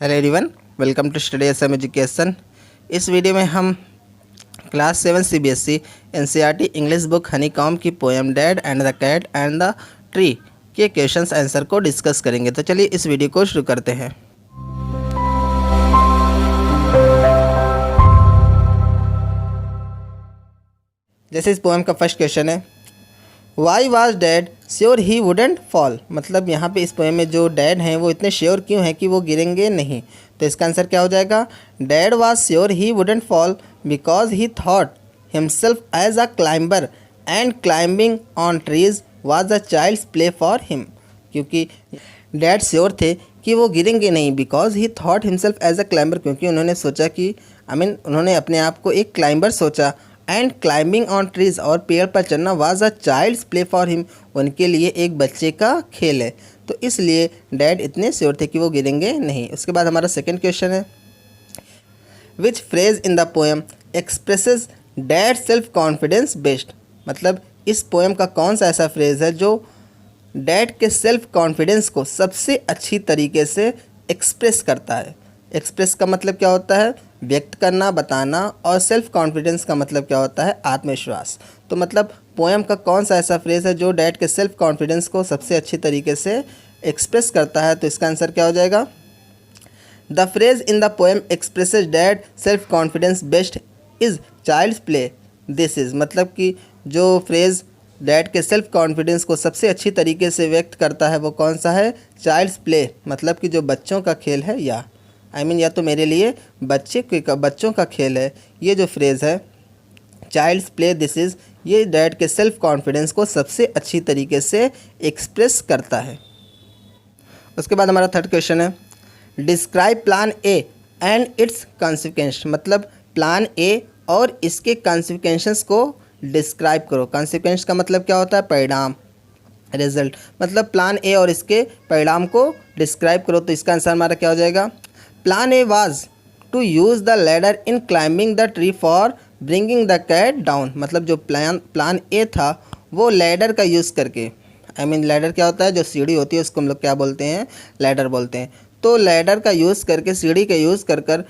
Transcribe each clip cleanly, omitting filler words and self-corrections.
Hello everyone, welcome to study SM education. इस video में हम class 7 CBSE NCERT English book Honeycomb की poem dad and the cat and the Tree के questions answer को discuss करेंगे। तो चलिए इस वीडियो को शुरू करते हैं। जैसे इस पोएम का फर्स्ट क्वेश्चन है, why was dad sure he wouldn't fall. मतलब यहाँ पे इस पोएम में जो डैड हैं वो इतने श्योर क्यों हैं कि वो गिरेंगे नहीं। तो इसका आंसर क्या हो जाएगा, dad was sure he wouldn't fall because he thought himself as a climber and climbing on trees was a child's play for him. क्योंकि डैड श्योर थे कि वो गिरेंगे नहीं, because he thought himself as a climber, क्योंकि उन्होंने सोचा कि उन्होंने अपने आप को एक क्लाइंबर सोचा। एंड क्लाइंबिंग ऑन ट्रीज, और पेड़ पर चढ़ना, was a child's play for him, उनके लिए एक बच्चे का खेल है। तो इसलिए डैड इतने श्योर थे कि वो गिरेंगे नहीं। उसके बाद हमारा सेकंड क्वेश्चन है, which phrase in the poem expresses dad self confidence best. मतलब इस पोएम का कौन सा ऐसा फ्रेज है जो डैड के सेल्फ कॉन्फिडेंस को सबसे अच्छी तरीके से एक्सप्रेस करता है। एक्सप्रेस का मतलब क्या होता है, व्यक्त करना, बताना, और सेल्फ कॉन्फिडेंस का मतलब क्या होता है, आत्मविश्वास। तो मतलब पोएम का कौन सा ऐसा फ्रेज है जो डैड के सेल्फ कॉन्फिडेंस को सबसे अच्छी तरीके से एक्सप्रेस करता है। तो इसका आंसर क्या हो जाएगा, the phrase in the poem expresses dad self confidence best is child's play this is. मतलब कि जो फ्रेज डैड के सेल्फ कॉन्फिडेंस को सबसे अच्छी तरीके से व्यक्त करता है वो कौन सा है, चाइल्ड्स प्ले। मतलब कि जो बच्चों का खेल है, या या तो मेरे लिए बच्चों का खेल है। ये जो फ्रेज़ है चाइल्ड्स प्ले दिस इज़, ये डैड के सेल्फ कॉन्फिडेंस को सबसे अच्छी तरीके से एक्सप्रेस करता है। उसके बाद हमारा थर्ड क्वेश्चन है, describe plan A and it's consequence. मतलब प्लान ए और इसके कॉन्सिक्वेंसेस को डिस्क्राइब करो। कॉन्सिक्वेंस का मतलब क्या होता है, परिणाम, रिजल्ट। मतलब प्लान ए और इसके परिणाम को डिस्क्राइब करो। तो इसका आंसर हमारा क्या हो जाएगा, plan A was to use the ladder in climbing the tree for bringing the cat down. मतलब जो प्लान ए था वो लैडर का यूज़ करके, लैडर क्या होता है, जो सीढ़ी होती है उसको हम लोग क्या बोलते हैं, लैडर बोलते हैं। तो लैडर का यूज़ करके, सीढ़ी का यूज़ कर कर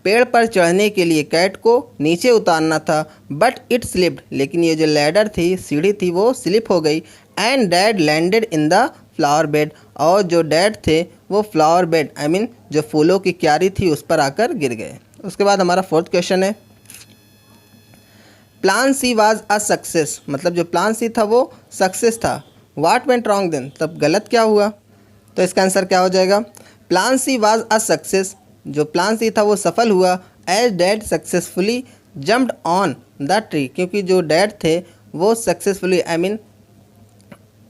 पेड़ पर चढ़ने के लिए कैट को नीचे उतारना था, बट इट स्लिप्ड। लेकिन ये जो लैडर थी, सीढ़ी थी, वो स्लिप हो गई। And dad landed in the flower bed, और जो डैड थे वो फ्लावर बेड जो फूलों की क्यारी थी उस पर आकर गिर गए। उसके बाद हमारा फोर्थ क्वेश्चन है, plan C was a success. मतलब जो प्लान सी था वो सक्सेस था, व्हाट वेंट रॉन्ग देन, तब गलत क्या हुआ। तो इसका आंसर क्या हो जाएगा, plan C was a success, जो प्लान सी था वो सफल हुआ। As dad successfully jumped on the tree, क्योंकि जो डैड थे वो सक्सेसफुली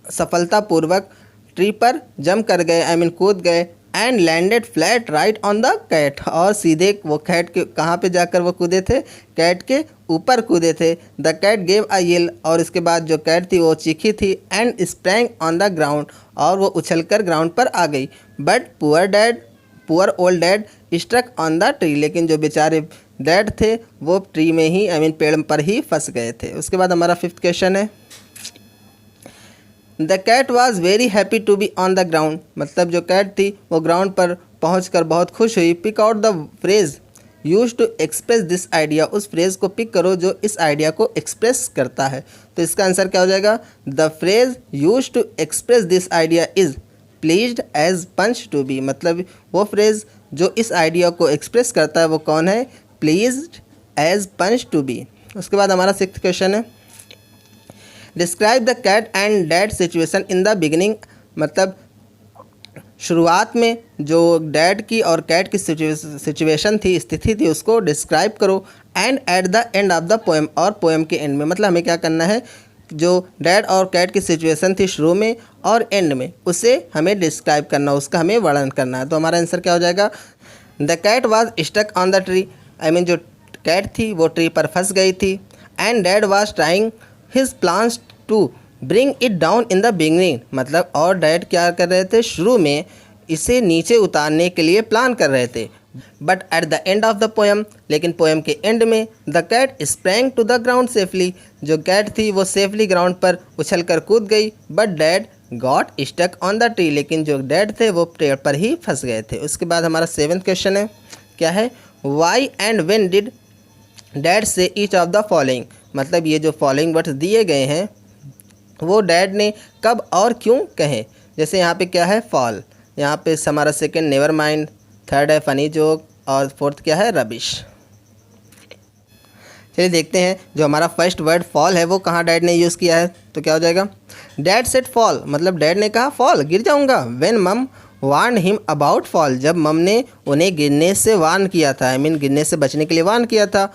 सफलतापूर्वक ट्री पर जंप कर गए, कूद गए। And landed flat right on the cat, और सीधे वो कैट के कहाँ पे जाकर वो कूदे थे, कैट के ऊपर कूदे थे। The cat gave a yell, और इसके बाद जो कैट थी वो चीखी थी। And sprang on the ground, और वो उछलकर ग्राउंड पर आ गई। But poor old dad struck on the tree, लेकिन जो बेचारे डैड थे वो ट्री में ही पेड़ पर ही फंस गए थे। उसके बाद हमारा फिफ्थ क्वेश्चन है, the cat was very happy to be on the ground. मतलब जो कैट थी वो ग्राउंड पर पहुंचकर बहुत खुश हुई। Pick out the phrase use to express this idea, उस फ्रेज को पिक करो जो इस आइडिया को एक्सप्रेस करता है। तो इसका आंसर क्या हो जाएगा, the phrase use to express this idea is pleased as punch to be. मतलब वो फ्रेज जो इस आइडिया को एक्सप्रेस करता है वो कौन है, pleased as punch to be. उसके बाद हमारा सिक्स्थ क्वेश्चन है, describe the cat and dad situation in the beginning. मतलब शुरुआत में जो डैड की और कैट की सिचुएशन थी, स्थिति थी, उसको डिस्क्राइब करो। And eight the end of the poem, और पोएम के एंड में। मतलब हमें क्या करना है, जो डैड और कैट की सिचुएशन थी शुरू में और एंड में, उसे हमें डिस्क्राइब करना, उसका हमें वर्णन करना है। तो हमारा आंसर क्या हो जाएगा, the cat was stuck on the tree. जो कैट थी वो ट्री पर फंस गई थी। And dad was trying his plans to bring it down in the beginning. मतलब और डैड क्या कर रहे थे, शुरू में इसे नीचे उतारने के लिए प्लान कर रहे थे। But at the end of the poem, लेकिन पोएम के एंड में, the cat sprang to the ground safely, जो कैट थी वो सेफली ग्राउंड पर उछलकर कूद गई। But dad got stuck on the tree, लेकिन जो डैड थे वो पेड़ पर ही फंस गए थे। उसके बाद हमारा 7th क्वेश्चन है, क्या है, why and when did dad say each of the following, मतलब ये जो फॉलोइंग वर्ड्स दिए गए हैं वो डैड ने कब और क्यों कहे। जैसे यहाँ पे क्या है, फॉल, यहाँ पे हमारा सेकंड नेवर माइंड, थर्ड है फनी जोक और फोर्थ क्या है, रबिश। चलिए देखते हैं जो हमारा फर्स्ट वर्ड फॉल है वो कहाँ डैड ने यूज़ किया है। तो क्या हो जाएगा, डैड सेड फॉल, मतलब डैड ने कहा फॉल, गिर जाऊँगा। When mum warn him about fall, जब मम ने उन्हें गिरने से वार्न किया था, आई मीन गिरने से बचने के लिए वार्न किया था।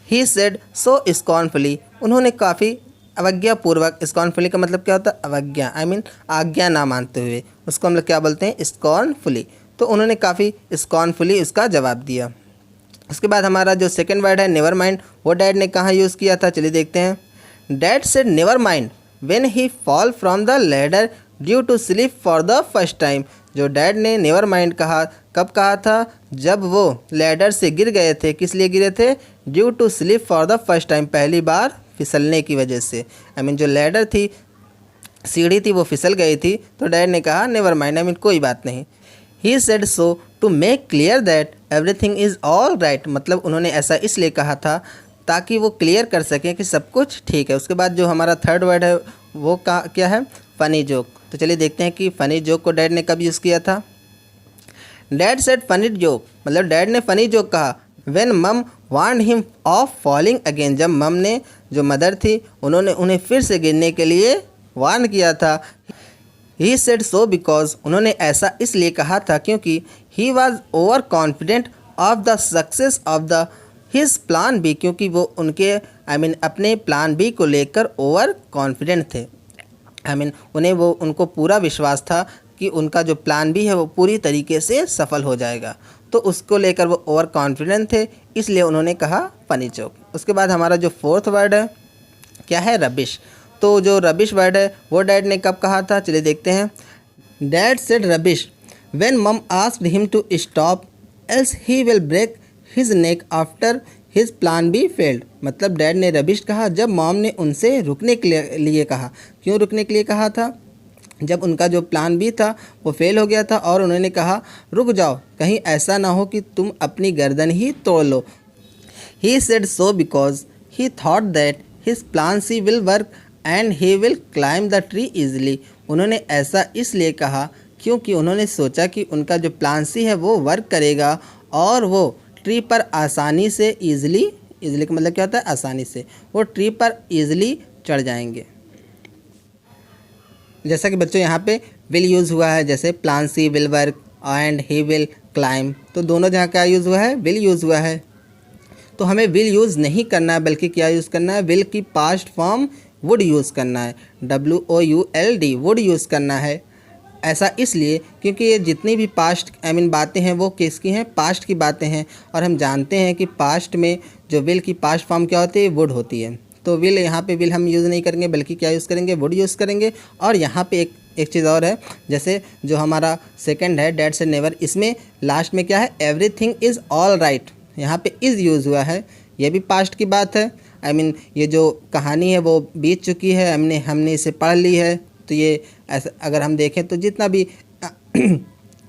ही सेड सो स्कॉर्नफुली, उन्होंने काफ़ी अवज्ञापूर्वक, स्कॉर्नफुली का मतलब क्या होता है, अवज्ञा, आई मीन आज्ञा ना मानते हुए, उसको हम लोग क्या बोलते हैं, स्कॉर्नफुली। तो उन्होंने काफ़ी स्कॉर्नफुली उसका जवाब दिया। उसके बाद हमारा जो सेकंड वर्ड है नेवर माइंड, वो डैड ने कहाँ यूज़ किया था, चलिए देखते हैं। Dad said never mind when he fall from the ladder due to slip for the first time, जो डैड ने नेवर माइंड कहा, कब कहा था, जब वो लैडर से गिर गए थे। किस लिए गिरे थे, due to slip for the first time, पहली बार फिसलने की वजह से, आई मीन जो लैडर थी, सीढ़ी थी, वो फिसल गई थी। तो डैड ने कहा नेवर माइंड, आई मीन कोई बात नहीं। He said so to make clear that everything is all right, मतलब उन्होंने ऐसा इसलिए कहा था ताकि वो क्लियर कर सकें कि सब कुछ ठीक है। उसके बाद जो हमारा थर्ड वर्ड है वो क्या है, फ़नी जोक। तो चलिए देखते हैं कि फ़नी जोक को डैड ने कब यूज़ किया था। डैड सेड फनी जोक, मतलब डैड ने फ़नी जोक कहा when mum warn him of falling again, जब मम ने, जो मदर थी, उन्होंने उन्हें फिर से गिरने के लिए वार्न किया था। ही सेड सो बिकॉज, उन्होंने ऐसा इसलिए कहा था क्योंकि he was over confident of the success of the his plan B, क्योंकि वो उनके अपने प्लान बी को लेकर ओवर कॉन्फिडेंट थे। उनको पूरा विश्वास था कि उनका जो प्लान बी है वो पूरी तरीके से सफल हो जाएगा, तो उसको लेकर वो ओवर कॉन्फिडेंट थे, इसलिए उन्होंने कहा फनी जोक। उसके बाद हमारा जो फोर्थ वर्ड है क्या है, रबिश। तो जो रबिश वर्ड है वो डैड ने कब कहा था, चलिए देखते हैं। Dad said rubbish when mum asked him to stop else he will break his neck after his plan B failed, मतलब डैड ने रबिश कहा जब मॉम ने उनसे रुकने के लिए कहा। क्यों रुकने के लिए कहा था, जब उनका जो प्लान बी था वो फेल हो गया था और उन्होंने कहा रुक जाओ, कहीं ऐसा ना हो कि तुम अपनी गर्दन ही तोड़ लो। He said so because he thought that his plan C will work and he will climb the tree easily, उन्होंने ऐसा इसलिए कहा क्योंकि उन्होंने सोचा कि उनका जो प्लान सी है वो वर्क करेगा और वो ट्री पर आसानी से ईजिली का मतलब क्या होता है, आसानी से, वो ट्री पर ईजिली चढ़ जाएंगे। जैसा कि बच्चों यहाँ पे विल यूज़ हुआ है, जैसे plan C will work and he will climb, तो दोनों जहाँ क्या यूज़ हुआ है, विल यूज़ हुआ है। तो हमें विल यूज़ नहीं करना है, बल्कि क्या यूज़ करना है, विल की पास्ट फॉर्म वुड यूज़ करना है, WOULD, वुड यूज़ करना है। ऐसा इसलिए क्योंकि ये जितनी भी पास्ट बातें हैं वो किसकी हैं, पास्ट की बातें हैं, और हम जानते हैं कि पास्ट में जो विल की पास्ट फॉर्म क्या होती है, वुड होती है। तो विल, यहाँ पे विल हम यूज़ नहीं करेंगे, बल्कि क्या यूज़ करेंगे, वुड यूज़ करेंगे। और यहाँ पे एक चीज़ और है, जैसे जो हमारा सेकंड है डैड से नेवर, इसमें लास्ट में क्या है, एवरीथिंग इज़ ऑल राइट, यहाँ पे इज़ यूज़ हुआ है, ये भी पास्ट की बात है। ये जो कहानी है वो बीत चुकी है, हमने इसे पढ़ ली है। तो ये ऐसा अगर हम देखें तो जितना भी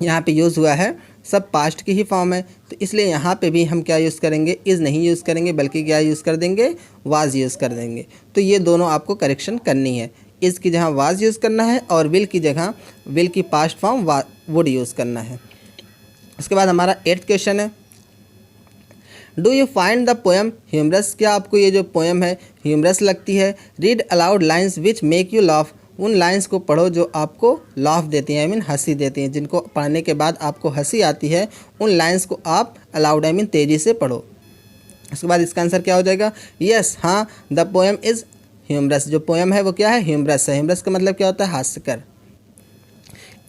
यहाँ पे यूज़ हुआ है सब पास्ट की ही फॉर्म है, तो इसलिए यहाँ पे भी हम क्या यूज़ करेंगे, इज़ नहीं यूज़ करेंगे, बल्कि क्या यूज़ कर देंगे, वाज यूज़ कर देंगे। तो ये दोनों आपको करेक्शन करनी है, इज़ की जगह वाज यूज़ करना है और विल की जगह विल की पास्ट फॉर्म वुड यूज़ करना है। उसके बाद हमारा 8th क्वेश्चन है, do you find the poem humorous, क्या आपको ये जो पोएम है ह्यूमरस लगती है। Read aloud lines which make you laugh, उन लाइन्स को पढ़ो जो आपको लाफ देती हैं, हंसी देती हैं, जिनको पढ़ने के बाद आपको हंसी आती है, उन लाइन्स को आप अलाउड तेज़ी से पढ़ो। उसके बाद इसका आंसर क्या हो जाएगा, यस, हाँ, द पोएम इज़ ह्यूमरस, जो पोएम है वो क्या है, ह्यूमरस है। ह्यूमरस का मतलब क्या होता है, हास्यकर।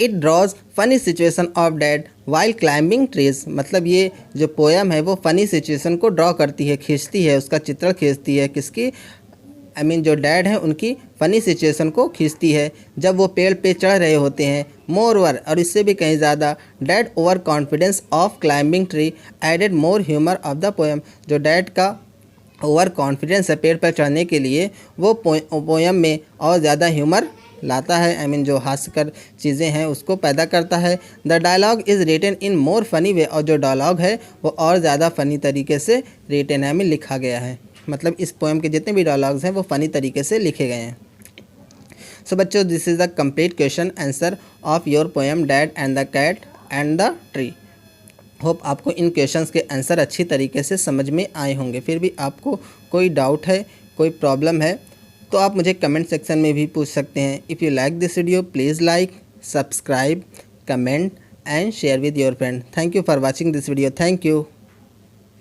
It draws funny situation of Dad while climbing trees, मतलब ये जो पोएम है वो फ़नी सिचुएशन को ड्रॉ करती है, खींचती है, उसका चित्रण खींचती है, किसकी, जो डैड हैं उनकी फ़नी सिचुएशन को खींचती है जब वो पेड़ पे चढ़ रहे होते हैं। मोरओवर, और इससे भी कहीं ज़्यादा, dad over confidence of climbing tree added more humour of the poem, जो डैड का ओवर कॉन्फिडेंस है पेड़ पर चढ़ने के लिए, वो पोएम में और ज़्यादा ह्यूमर लाता है, आई मीन जो हास्यकर चीज़ें हैं उसको पैदा करता है। The dialogue is written in more funny way, और जो डायलॉग है वो और ज़्यादा फ़नी तरीके से रिटन है, आई मीन लिखा गया है। मतलब इस पोएम के जितने भी डायलॉग्स हैं वो फ़नी तरीके से लिखे गए हैं। सो बच्चों, this is the complete question answer of your poem dad and the cat and the tree. Hope आपको इन क्वेश्चंस के आंसर अच्छी तरीके से समझ में आए होंगे। फिर भी आपको कोई डाउट है, कोई प्रॉब्लम है, तो आप मुझे कमेंट सेक्शन में भी पूछ सकते हैं। If you like this video please like, subscribe, comment and share with your friend. Thank you for watching this video. Thank you.